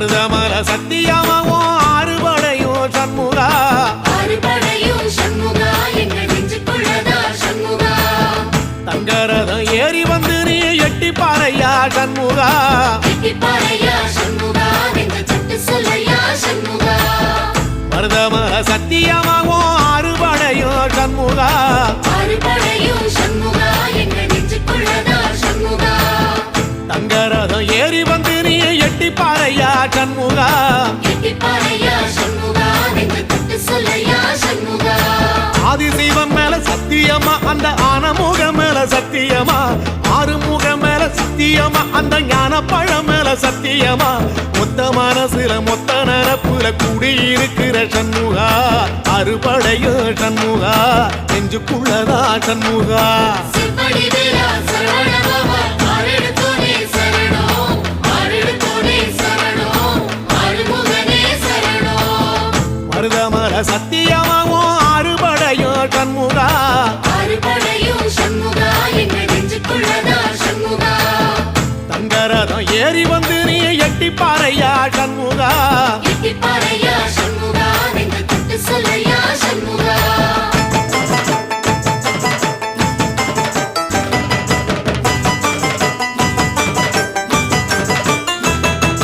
மருதமல சத்தியமாவும் ஆறுபடையும் சண்முகா ஆறுபடையும் சண்முகா எங்கள் நெஞ்சுக்குள்ளதா சண்முகா தங்கரதம் ஏறி வந்து நீ எட்டி பாறையா சண்முகா எட்டி பாறையா சண்முகா எங்கள் சட்டு சொல்லையா சண்முகா மருதமல சத்தியமாவும் ஆறுபடையும் சண்முகா ஆறுபடையும் சண்முகா எங்கள் நெஞ்சுக்குள்ளதா சண்முகா தங்கரதம் ஏறி வந்து நீ எட்டி பாறையா சண்முகா எட்டி பாறையா சண்முகா எங்கள் சட்டு சொல்லையா சண்முகா ஆதிசைவம் மேல சத்தியமா அந்த ஆனமுக மேல சத்தியமா ஆறுமுக மேல சத்தியமா அந்த ஞான பழம் மேல சத்தியமா மொத்த மனசுல மொத்த நரப்புல குடியிருக்கிற சண்முகா அறுபடையோ சண்முகா நெஞ்சுக்குள்ளதா சண்முகா சிவடி வேலா சரவணபவா ஆரெடுத்தோனே சரணம் ஆரெடுத்தோனே சரணம் ஆறுமுகனே சரணம் மருதமல சத்தியமாவும் ஆறுபடையோ சண்முகா ஆறுபடையும் சண்முகா எங்கள் நெஞ்சுக்குள்ளதா சண்முகா தங்கரதம் ஏறி வந்து நீ எட்டி பாறையா சண்முகா எட்டி பாறையா சண்முகா எங்கள் சட்டு சொல்லையா